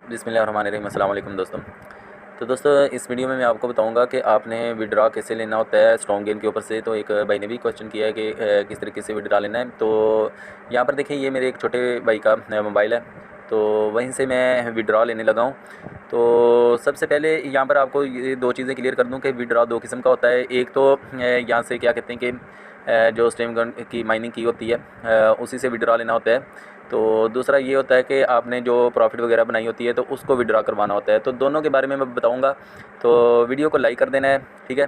बिस्मिल्लाहिर्रहमानिर्रहीम। अस्सलाम वालेकुम दोस्तों। तो दोस्तों इस वीडियो में मैं आपको बताऊंगा कि आपने विड्रॉ कैसे लेना होता है स्ट्रॉन्ग गेन के ऊपर से। तो एक भाई ने भी क्वेश्चन किया है कि किस तरीके से विड्रॉ लेना है। तो यहाँ पर देखें, ये मेरे एक छोटे भाई का मोबाइल है, तो वहीं से मैं विड्रॉ लेने लगा हूँ। तो सबसे पहले यहाँ पर आपको ये दो चीज़ें क्लियर कर दूँ कि विड्रॉ दो किस्म का होता है। एक तो यहाँ से क्या कहते हैं कि जो स्टेम गन की माइनिंग की होती है उसी से विड्रॉ लेना होता है। तो दूसरा ये होता है कि आपने जो प्रॉफिट वगैरह बनाई होती है तो उसको विड्रॉ करवाना होता है। तो दोनों के बारे में मैं बताऊंगा, तो वीडियो को लाइक कर देना है, ठीक है।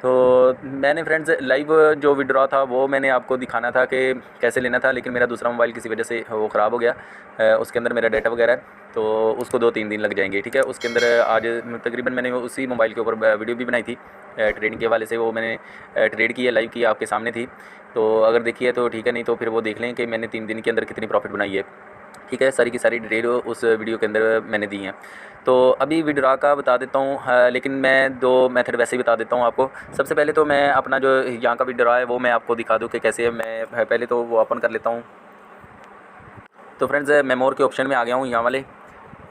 तो मैंने फ्रेंड्स लाइव जो विड्रॉ था वो मैंने आपको दिखाना था कि कैसे लेना था, लेकिन मेरा दूसरा मोबाइल किसी वजह से वो ख़राब हो गया। उसके अंदर मेरा डाटा वगैरह है, तो उसको 2-3 दिन लग जाएंगे, ठीक है। उसके अंदर आज तकरीबन मैंने उसी मोबाइल के ऊपर वीडियो भी बनाई थी ट्रेडिंग के हवाले से। वो मैंने ट्रेड की है, लाइव की, आपके सामने थी। तो अगर देखिए तो ठीक है, नहीं तो फिर वो देख लें कि मैंने 3 दिन के अंदर कितनी प्रॉफिट बनाई है, ठीक है। सारी की सारी डिटेल उस वीडियो के अंदर मैंने दी हैं। तो अभी विड्रॉ का बता देता हूँ, लेकिन मैं दो मेथड वैसे ही बता देता हूँ आपको। सबसे पहले तो मैं अपना जो यहाँ का विड्रॉ है वो मैं आपको दिखा दूँ कि कैसे मैं पहले तो वो ओपन कर लेता हूँ। तो फ्रेंड्स मैं मोर के ऑप्शन में आ गया हूँ, यहाँ वाले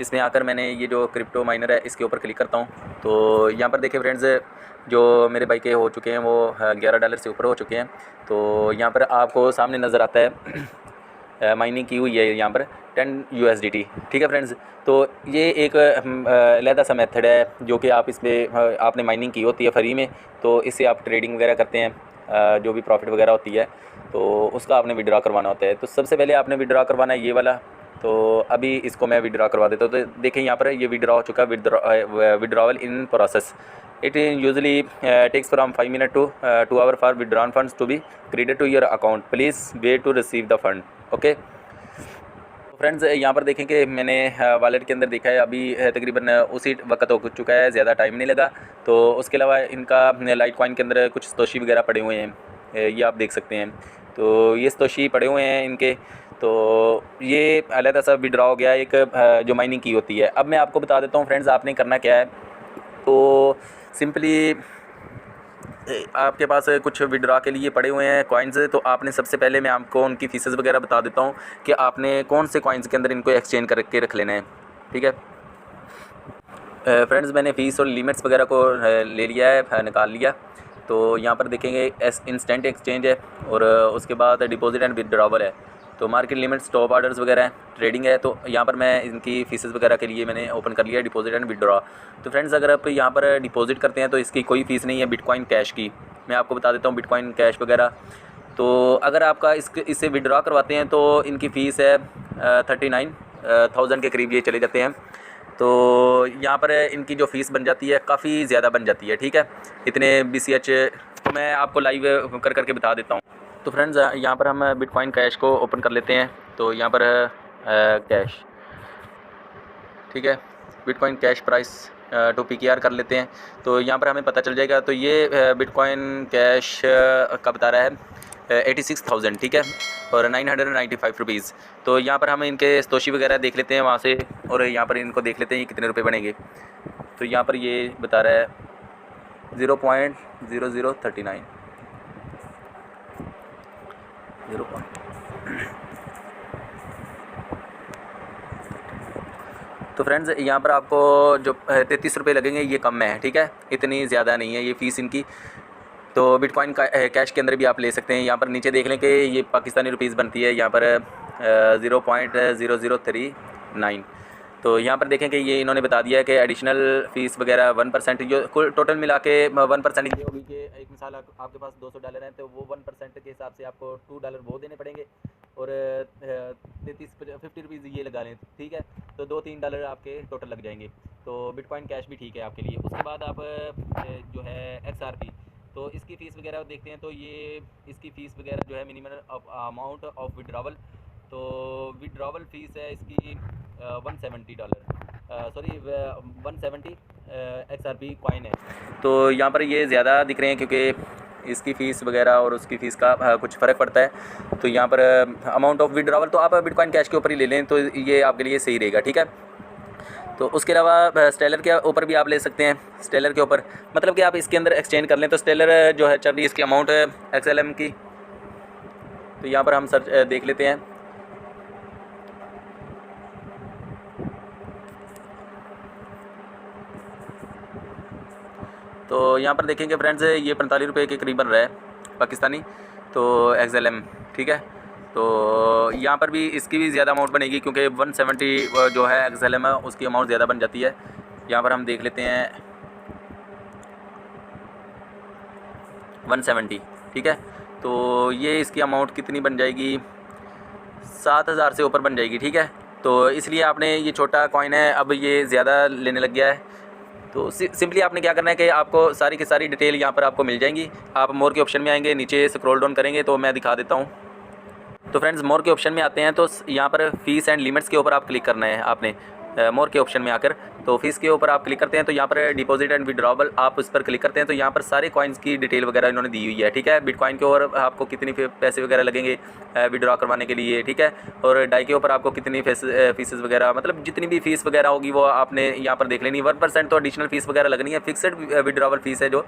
इसमें आकर मैंने ये जो क्रिप्टो माइनर है इसके ऊपर क्लिक करता हूँ। तो यहाँ पर देखिए फ्रेंड्स, जो मेरे भाई के हो चुके हैं वो $11 से ऊपर हो चुके हैं। तो यहाँ पर आपको सामने नज़र आता है माइनिंग की हुई है यहाँ पर 10 USDT, ठीक है फ्रेंड्स। तो ये एक अलहदा सा मेथड है जो कि आप इसमें आपने माइनिंग की होती है फ्री में, तो इससे आप ट्रेडिंग वगैरह करते हैं, जो भी प्रॉफिट वगैरह होती है तो उसका आपने विड्रॉ करवाना होता है। तो सबसे पहले आपने विड्रॉ करवाना है ये वाला। तो अभी इसको मैं विड्रॉ करवा देता हूँ। तो देखें यहाँ पर ये विड्रॉ हो चुका है, withdrawal in process. It usually takes from 5 minute to 2 hour for withdrawn funds to be credit to your account, please wait to receive the fund, okay. Friends यहाँ पर देखें कि मैंने वॉलेट के अंदर देखा है, अभी तकरीबन उसी वक्त हो चुका है, ज़्यादा टाइम नहीं लगा। तो उसके अलावा इनका लाइट कॉइन के अंदर कुछ स्तोशी वगैरह पड़े हुए हैं, ये आप देख सकते हैं। तो ये स्तोशी पड़े हुए हैं इनके। तो ये अलग सा विड्रॉ हो गया एक जो माइनिंग की होती है। अब मैं आपको बता देता हूँ फ्रेंड्स आपने करना क्या है। तो सिंपली आपके पास कुछ विड्रॉ के लिए पड़े हुए हैं कॉइन्स, तो आपने सबसे पहले मैं आपको उनकी फीसेस वगैरह बता देता हूँ कि आपने कौन से कॉइन्स के अंदर इनको एक्सचेंज करके रख लेना है, ठीक है। फ्रेंड्स मैंने फ़ीस और लिमिट्स वगैरह को ले लिया है, निकाल लिया। तो यहाँ पर देखेंगे इंस्टेंट एक्सचेंज है, और उसके बाद डिपॉजिट एंड विड्रॉवल है। तो मार्केट लिमिट, स्टॉप ऑर्डर्स वगैरह है, ट्रेडिंग है। तो यहाँ पर मैं इनकी फीसेस वगैरह के लिए मैंने ओपन कर लिया डिपॉजिट एंड विड्रॉ। तो फ्रेंड्स अगर आप यहाँ पर डिपॉजिट करते हैं तो इसकी कोई फ़ीस नहीं है बिटकॉइन कैश की। मैं आपको बता देता हूँ बिटकॉइन कैश वगैरह। तो अगर आपका इससे विड्रॉ करवाते हैं तो इनकी फ़ीस है 39,000 के करीब ये चले जाते हैं। तो यहाँ पर इनकी जो फ़ीस बन जाती है काफ़ी ज़्यादा बन जाती है, ठीक है, इतने BCH। तो मैं आपको लाइव कर करके बता देता हूँ। तो फ्रेंड्स यहाँ पर हम बिटकॉइन कैश को ओपन कर लेते हैं। तो यहाँ पर कैश, ठीक है, bitcoin cash price to PKR कर लेते हैं। तो यहाँ पर हमें पता चल जाएगा। तो ये बिटकॉइन कैश का बता रहा है 86,000, ठीक है, और 995 रुपीज़। तो यहाँ पर हम इनके स्तोशी वगैरह देख लेते हैं वहाँ से, और यहाँ पर इनको देख लेते हैं ये कितने रुपए बनेंगे। तो यहाँ पर ये बता रहा है 0.0039 0. तो फ्रेंड्स यहाँ पर आपको जो 33 रुपये लगेंगे ये कम है, ठीक है, इतनी ज़्यादा नहीं है ये फ़ीस इनकी। तो बिटकॉइन का कैश के अंदर भी आप ले सकते हैं। यहाँ पर नीचे देख लें कि ये पाकिस्तानी रुपीज़ बनती है यहाँ पर 0.0039। तो यहाँ पर देखें कि ये इन्होंने बता दिया है कि एडिशनल फ़ीस वगैरह 1%, जो कुल टोटल मिला के 1% ये होगी कि एक मिसाल आपके पास $200 हैं तो वो 1% के हिसाब से आपको $2 वो देने पड़ेंगे, और 50 रुपीज़ ये लगा लें, ठीक है। तो $2-3 आपके टोटल लग जाएंगे। तो बिटकॉइन कैश भी ठीक है आपके लिए। उसके बाद आप जो है XRP, तो इसकी फ़ीस वगैरह देखते हैं। तो ये इसकी फ़ीस वगैरह जो है मिनिमम अमाउंट ऑफ विड्रॉवल, तो विड्रॉवल फ़ीस है इसकी $170, सॉरी 170 XRP कॉइन है। तो यहाँ पर ये ज़्यादा दिख रहे हैं क्योंकि इसकी फ़ीस वगैरह और उसकी फ़ीस का कुछ फ़र्क पड़ता है। तो यहाँ पर अमाउंट ऑफ विड्रॉवल तो आप बिटकॉइन कैश के ऊपर ही ले लें तो ये आपके लिए सही रहेगा, ठीक है। तो उसके अलावा स्टेलर के ऊपर भी आप ले सकते हैं। स्टेलर के ऊपर मतलब कि आप इसके अंदर एक्सचेंज कर लें। तो स्टेलर जो है चल रही इसकी अमाउंट है XLM की। तो यहाँ पर हम सर्च देख लेते हैं। तो यहाँ पर देखेंगे फ्रेंड्स ये 45 रुपये के करीब बन रहा है पाकिस्तानी, तो XLM, ठीक है। तो यहाँ पर भी इसकी भी ज़्यादा अमाउंट बनेगी क्योंकि 170 जो है XLM है उसकी अमाउंट ज़्यादा बन जाती है। यहाँ पर हम देख लेते हैं 170, ठीक है। तो ये इसकी अमाउंट कितनी बन जाएगी, 7000 से ऊपर बन जाएगी, ठीक है। तो इसलिए आपने ये छोटा कॉइन है अब ये ज़्यादा लेने लग गया है। तो सिंपली आपने क्या करना है कि आपको सारी की सारी डिटेल यहाँ पर आपको मिल जाएंगी। आप मोर के ऑप्शन में आएंगे, नीचे स्क्रॉल डाउन करेंगे तो मैं दिखा देता हूँ। तो फ्रेंड्स मोर के ऑप्शन में आते हैं तो यहाँ पर फ़ीस एंड लिमिट्स के ऊपर आप क्लिक करना है आपने। मोर के ऑप्शन में आकर तो फ़ीस के ऊपर आप क्लिक करते हैं तो यहाँ पर डिपॉजिट एंड विड्रॉवल आप उस पर क्लिक करते हैं तो यहाँ पर सारे कॉइन्स की डिटेल वगैरह इन्होंने दी हुई है, ठीक है। बिटकॉइन के ऊपर आपको कितनी पैसे वगैरह लगेंगे विड्रॉ करवाने के लिए, ठीक है। और डाई के ऊपर आपको कितनी फीसेस वगैरह, मतलब जितनी भी फीस वगैरह होगी वो आपने यहाँ पर देख लेनी। 1% तो एडिशनल फीस वगैरह लगनी है। फिक्सड विड्रॉवल फीस है जो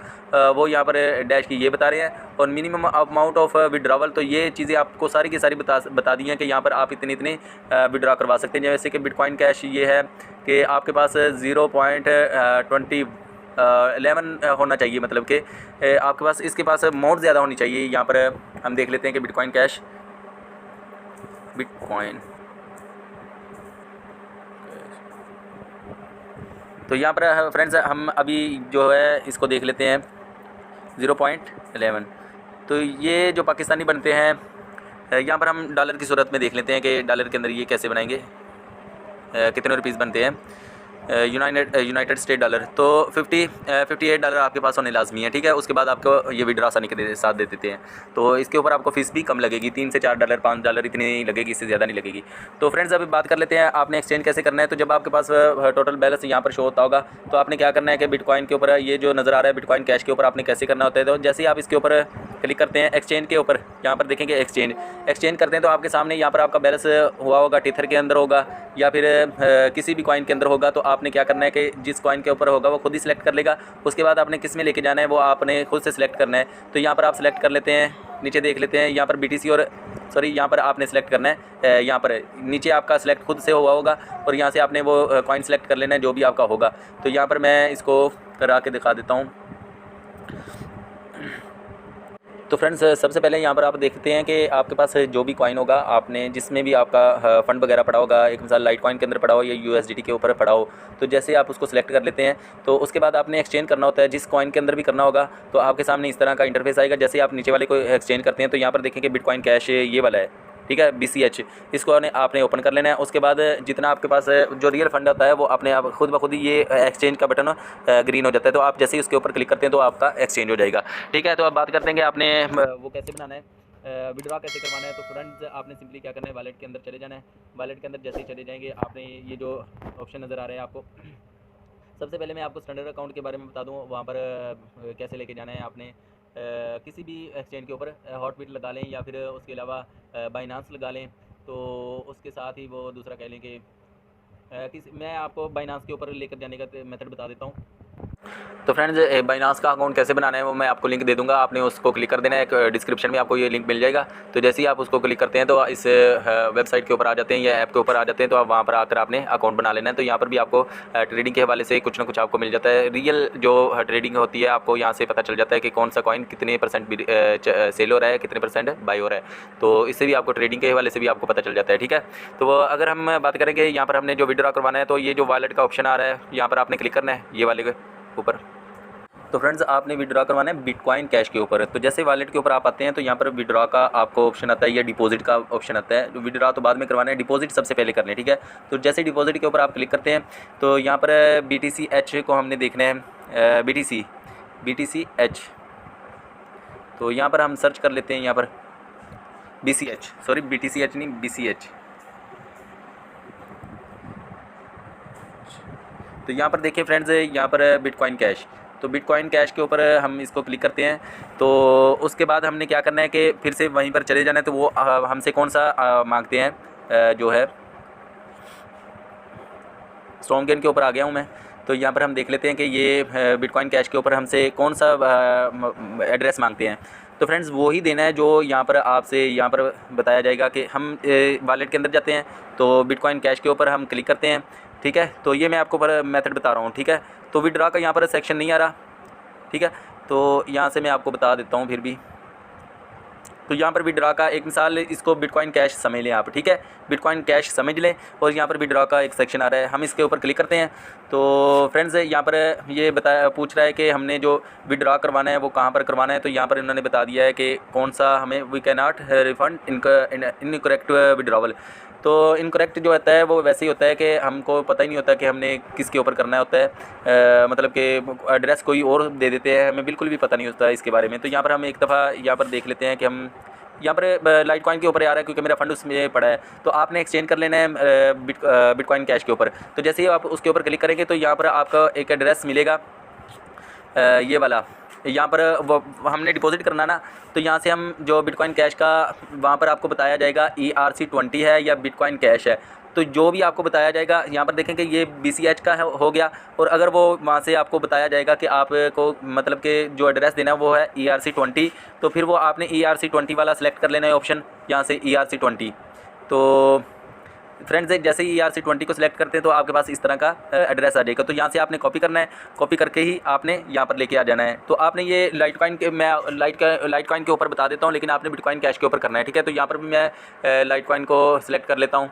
वो यहाँ पर डैश की ये बता रहे हैं। और मिनिमम अमाउंट ऑफ विड्रॉवल, तो ये चीज़ें आपको सारी की सारी बता दी हैं कि यहाँ पर आप इतने विड्रॉ करवा सकते हैं। जैसे कि बिटकॉइन कैश ये है कि आपके पास 0.2011 होना चाहिए, मतलब कि आपके पास इसके पास अमाउंट ज़्यादा होनी चाहिए। यहाँ पर हम देख लेते हैं कि बिटकॉइन कैश, बिटकॉइन, तो यहाँ पर फ्रेंड्स हम अभी जो है इसको देख लेते हैं 0.11। तो ये जो पाकिस्तानी बनते हैं यहाँ पर हम डॉलर की सूरत में देख लेते हैं कि डॉलर के अंदर ये कैसे बनाएंगे, कितने रुपीस बनते हैं यूनाइटेड स्टेट डॉलर। तो 58 डॉलर आपके पास होने लाजमी है, ठीक है। उसके बाद आपको ये विड्रॉ आसानी के साथ दे देते हैं। तो इसके ऊपर आपको फ़ीस भी कम लगेगी, 3 से 4 डॉलर 5 डॉलर इतनी नहीं लगेगी, इससे ज़्यादा नहीं लगेगी। तो फ्रेंड्स अभी बात कर लेते हैं आपने एक्सचेंज कैसे करना है। तो जब आपके पास टोटल बैलेंस यहाँ पर शो होता होगा तो आपने क्या करना है कि बिटकॉइन के ऊपर ये जो नज़र आ रहा है बिटकॉइन कैश के ऊपर आपने कैसे करना होता है। तो जैसे ही आप इसके ऊपर क्लिक करते हैं एक्सचेंज के ऊपर, यहाँ पर देखेंगे एक्सचेंज करते हैं तो आपके सामने यहाँ पर आपका बैलेंस हुआ होगा, टीथर के अंदर होगा या फिर किसी भी कॉइन के अंदर होगा। तो आपने क्या करना है कि जिस कॉइन के ऊपर होगा वो खुद ही सिलेक्ट कर लेगा। उसके बाद आपने किस में लेके जाना है वो आपने खुद से सिलेक्ट करना है। तो यहाँ पर आप सिलेक्ट कर लेते हैं, नीचे देख लेते हैं यहाँ पर BTC और यहाँ पर आपने सेलेक्ट करना है। यहाँ पर नीचे आपका सिलेक्ट खुद से हुआ होगा और यहाँ से आपने वो कॉइन सेलेक्ट कर लेना है जो भी आपका होगा। तो यहाँ पर मैं इसको करा के दिखा देता हूँ। तो फ्रेंड्स सबसे पहले यहाँ पर आप देखते हैं कि आपके पास जो भी कॉइन होगा, आपने जिसमें भी आपका फंड वगैरह पड़ा होगा, एक मिसाल लाइट कॉइन के अंदर पड़ा हो या USDT के ऊपर पड़ा हो, तो जैसे आप उसको सिलेक्ट कर लेते हैं तो उसके बाद आपने एक्सचेंज करना होता है। जिस कॉइन के अंदर भी करना होगा तो आपके सामने इस तरह का इंटरफेस आएगा। जैसे आप नीचे वाले को एक्सचेंज करते हैं तो यहाँ पर देखेंगे बिटकॉइन कैश ये वाला है, ठीक है, BCH, इसको आपने ओपन कर लेना है। उसके बाद जितना आपके पास जो रियल फंड होता है वो अपने आप खुद ब खुद ही ये एक्सचेंज का बटन ग्रीन हो जाता है। तो आप जैसे ही उसके ऊपर क्लिक करते हैं तो आपका एक्सचेंज हो जाएगा, ठीक है। तो अब बात करते हैं कि आपने वो कैसे बनाना है, विड्रॉ कैसे करवाना है। तो फ्रेंड्स आपने सिंपली क्या करना है, वॉलेट के अंदर चले जाना है। वॉलेट के अंदर जैसे ही चले जाएंगे आपने ये जो ऑप्शन नज़र आ रहा है आपको, सबसे पहले मैं आपको स्टैंडर्ड अकाउंट के बारे में बता दूँ वहाँ पर कैसे लेके जाना है। आपने किसी भी एक्सचेंज के ऊपर हॉटबिट लगा लें या फिर उसके अलावा बाइनांस लगा लें। तो उसके साथ ही वो दूसरा कह लें कि मैं आपको बाइनांस के ऊपर लेकर जाने का मेथड बता देता हूँ। तो फ्रेंड्स बाइनांस का अकाउंट कैसे बनाना है वो मैं आपको लिंक दे दूंगा, आपने उसको क्लिक कर देना है। एक डिस्क्रिप्शन में आपको ये लिंक मिल जाएगा। तो जैसे ही आप उसको क्लिक करते हैं तो इस वेबसाइट के ऊपर आ जाते हैं या ऐप के ऊपर आ जाते हैं। तो आप वहाँ पर आकर आपने अकाउंट बना लेना है। तो यहाँ पर भी आपको ट्रेडिंग के हवाले से कुछ ना कुछ आपको मिल जाता है। रियल जो ट्रेडिंग होती है आपको यहाँ से पता चल जाता है कि कौन सा कॉइन कितने % सेल हो रहा है, कितने % बाई हो रहा है। तो इससे भी आपको ट्रेडिंग के हवाले से भी आपको पता चल जाता है, ठीक है। तो अगर हम बात करेंगे यहाँ पर हमने जो विड्रॉ करवाना है तो ये जो वॉलेट का ऑप्शन आ रहा है यहाँ पर आपने क्लिक करना है ये वाले के ऊपर। तो फ्रेंड्स आपने विड्रॉ करवाना है बिटकॉइन कैश के ऊपर। तो जैसे वॉलेट के ऊपर आप आते हैं तो यहाँ पर विड्रॉ का आपको ऑप्शन आता है या डिपॉजिट का ऑप्शन आता है। तो विड्रॉ तो बाद में करवाना है, डिपॉजिट सबसे पहले करना है, ठीक है। तो जैसे डिपॉजिट के ऊपर आप क्लिक करते हैं तो यहाँ पर BTCH को हमने देखना है, BTCH। तो यहाँ पर हम सर्च कर लेते हैं यहाँ पर BTCH नहीं BCH। तो यहाँ पर देखिए फ्रेंड्स यहाँ पर बिटकॉइन कैश, तो बिटकॉइन कैश के ऊपर हम इसको क्लिक करते हैं। तो उसके बाद हमने क्या करना है कि फिर से वहीं पर चले जाना है। तो वो हमसे कौन सा मांगते हैं, जो है स्ट्रॉन्ग गेन के ऊपर आ गया हूँ मैं। तो यहाँ पर हम देख लेते हैं कि ये बिटकॉइन कैश के ऊपर हमसे कौन सा एड्रेस मांगते हैं। तो फ्रेंड्स वो ही देना है जो यहाँ पर आपसे यहाँ पर बताया जाएगा कि हम वॉलेट के अंदर जाते हैं तो बिटकॉइन कैश के ऊपर हम क्लिक करते हैं, ठीक है। तो ये मैं आपको मेथड बता रहा हूँ, ठीक है। तो विड्रॉ का यहाँ पर सेक्शन नहीं आ रहा, ठीक है। तो यहाँ से मैं आपको बता देता हूँ फिर भी। तो यहाँ पर विड्रॉ का एक मिसाल, इसको बिटकॉइन कैश समझ लें आप, ठीक है, बिटकॉइन कैश समझ लें। और यहाँ पर विड्रॉ का एक सेक्शन आ रहा है, हम इसके ऊपर क्लिक करते हैं। तो फ्रेंड्स यहाँ पर ये पूछ रहा है कि हमने जो विड्रॉ करवाना है वो कहाँ पर करवाना है। तो यहाँ पर इन्होंने बता दिया है कि कौन सा हमें, we can not refund incorrect withdrawal. तो इनकरेक्ट जो होता है वो वैसे ही होता है कि हमको पता ही नहीं होता कि हमने किसके ऊपर करना होता है, मतलब कि एड्रेस कोई और दे देते हैं, हमें बिल्कुल भी पता नहीं होता इसके बारे में। तो यहाँ पर हम एक दफ़ा यहाँ पर देख लेते हैं कि हम यहाँ पर लाइट कॉइन के ऊपर आ रहा है क्योंकि मेरा फंड उसमें पड़ा है। तो आपने एक्सचेंज कर लेना है बिटकॉइन कैश के ऊपर। तो जैसे ही आप उसके ऊपर क्लिक करेंगे तो यहाँ पर आपका एक एड्रेस मिलेगा, ये वाला, यहाँ पर वो हमने डिपॉजिट करना ना। तो यहाँ से हम जो बिटकॉइन कैश का वहाँ पर आपको बताया जाएगा ERC20 है या बिटकॉइन कैश है। तो जो भी आपको बताया जाएगा, यहाँ पर देखें कि ये BCH का हो गया। और अगर वो वहाँ से आपको बताया जाएगा कि आपको मतलब कि जो एड्रेस देना है वो है ERC20, तो फिर वो आपने ERC20 वाला सेलेक्ट कर लेना है ऑप्शन, यहाँ से ERC20। तो फ्रेंड्स जैसे ही ERC20 को सिलेक्ट करते हैं तो आपके पास इस तरह का एड्रेस आ जाएगा। तो यहाँ से आपने कॉपी करना है, कॉपी करके ही आपने यहाँ पर लेके आ जाना है। तो आपने ये लाइट कॉइन के, मैं लाइट कॉइन के ऊपर बता देता हूँ, लेकिन आपने बिटकॉइन कैश के ऊपर करना है, ठीक है। तो यहाँ पर भी मैं लाइट कॉइन को सिलेक्ट कर लेता हूँ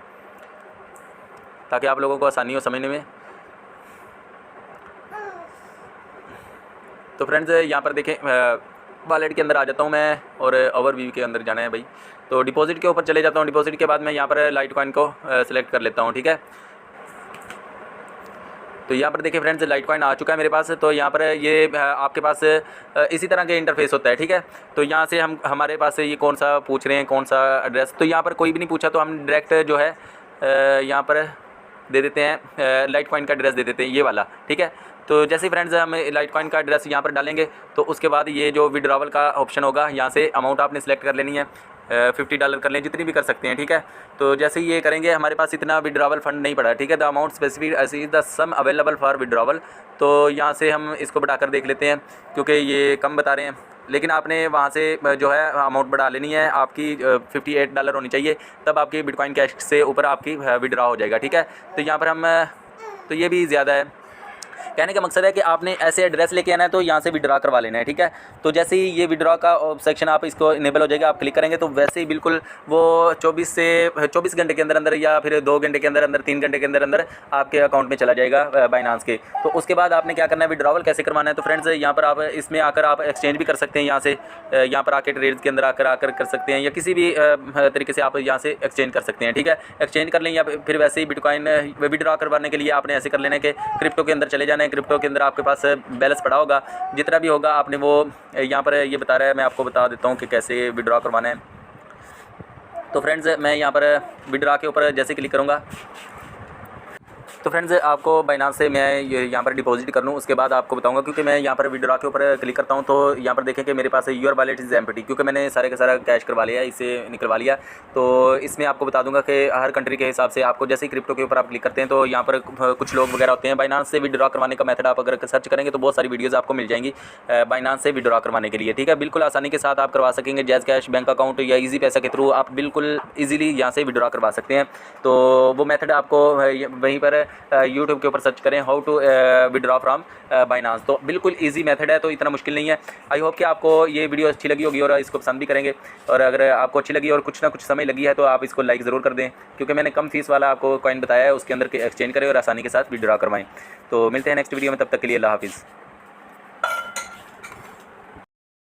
ताकि आप लोगों को आसानी हो समझने में। तो फ्रेंड्स यहाँ पर देखें, वॉलेट के अंदर आ जाता हूँ मैं और ओवरव्यू के अंदर जाना है भाई। तो डिपॉजिट के ऊपर चले जाता हूँ। डिपॉजिट के बाद मैं यहाँ पर लाइट कॉइन को सिलेक्ट कर लेता हूँ, ठीक है। तो यहाँ पर देखिए फ्रेंड्स लाइट कॉइन आ चुका है मेरे पास। तो यहाँ पर ये आपके पास इसी तरह के इंटरफेस होता है, ठीक है। तो यहाँ से हमारे पास ये कौन सा पूछ रहे हैं, कौन सा एड्रेस, तो यहाँ पर कोई भी नहीं पूछा, तो हम डायरेक्ट जो है यहाँ पर दे देते हैं, लाइट कॉइन का एड्रेस दे देते हैं, ये वाला, ठीक है। तो जैसे ही फ्रेंड्स हम लाइट कॉइन का एड्रेस यहाँ पर डालेंगे तो उसके बाद ये जो विड्रॉवल का ऑप्शन होगा, यहाँ से अमाउंट आपने सेलेक्ट कर लेनी है, $50 कर लें, जितनी भी कर सकते हैं, ठीक है। तो जैसे ही ये करेंगे, हमारे पास इतना विड्रॉवल फंड नहीं पड़ा, ठीक है। The amount specific is the sum available for withdrawal. तो यहाँ से हम इसको बढ़ाकर देख लेते हैं क्योंकि ये कम बता रहे हैं, लेकिन आपने वहाँ से जो है अमाउंट बढ़ा लेनी है, आपकी $58 होनी चाहिए, तब आपकी बिटकॉइन कैश से ऊपर आपकी विड्रॉ हो जाएगा, ठीक है। तो यहाँ पर हम तो ये भी ज़्यादा है। कहने का मकसद है कि आपने ऐसे एड्रेस लेके आना है तो यहाँ से विड्रॉ करवा लेना है, ठीक है। तो जैसे ही ये विड्रॉ का सेक्शन आप इसको इनेबल हो जाएगा, आप क्लिक करेंगे तो वैसे ही बिल्कुल वो 24 घंटे के अंदर अंदर या फिर 2 घंटे के अंदर अंदर 3 घंटे के अंदर अंदर आपके अकाउंट में चला जाएगा बाइनांस के। तो उसके बाद आपने क्या करना है, विड्रॉवल कैसे करवाना है। तो फ्रेंड्स यहाँ पर आप इसमें आकर आप एक्सचेंज भी कर सकते हैं, यहाँ से यहाँ पर आके ट्रेड्स के अंदर आकर कर सकते हैं, या किसी भी तरीके से आप यहाँ से एक्सचेंज कर सकते हैं, ठीक है। एक्सचेंज कर लें या फिर वैसे ही बिटकॉइन विड्रॉ करवाने के लिए आपने ऐसे कर लेना है कि क्रिप्टो के अंदर चले जाना है। क्रिप्टो के अंदर आपके पास बैलेंस पड़ा होगा, जितना भी होगा आपने वो यहाँ पर ये बता रहा है, मैं आपको बता देता हूँ कि कैसे विड्रॉ करवाना है। तो फ्रेंड्स मैं यहाँ पर विड्रॉ के ऊपर जैसे क्लिक करूँगा तो फ्रेंड्स आपको बाइनांस से मैं यहाँ पर डिपॉजिट कर लूँ, उसके बाद आपको बताऊंगा, क्योंकि मैं यहाँ पर विड्रॉ के ऊपर क्लिक करता हूँ तो यहाँ पर देखें कि मेरे पास योर वॉलेट इज़ एम्प्टी, क्योंकि मैंने सारे का सारा कैश करवा लिया, इसे निकलवा लिया। तो इसमें आपको बता दूंगा कि हर कंट्री के हिसाब से आपको, जैसे ही क्रिप्टो के ऊपर आप क्लिक करते हैं तो यहाँ पर कुछ लोग वगैरह होते हैं। बाइनांस से विड्रॉ करवाने का मेथड आप अगर सर्च करेंगे तो बहुत सारी वीडियोज़ आपको मिल जाएंगी बाइनांस से विड्रॉ करवाने के लिए, ठीक है। बिल्कुल आसानी के साथ आप करवा सकेंगे, जैज़ कैश, बैंक अकाउंट या ईजी पैसा के थ्रू आप बिल्कुल ईजिली यहाँ से विड्रॉ करवा सकते हैं। तो वो मेथड आपको वहीं पर यूट्यूब ऊपर सर्च करें, how to withdraw from Binance. तो बिल्कुल इजी मेथड है, तो इतना मुश्किल नहीं है। आई होप कि आपको ये वीडियो अच्छी लगी होगी और इसको पसंद भी करेंगे। और अगर आपको अच्छी लगी और कुछ ना कुछ समय लगी है तो आप इसको लाइक ज़रूर कर दें, क्योंकि मैंने कम फीस वाला आपको कॉइन बताया है, उसके अंदर एक्सचेंज करें और आसानी के साथ विड्रॉ करवाएं। तो मिलते हैं नेक्स्ट वीडियो में, तब तक के लिए अल्लाह हाफिज़।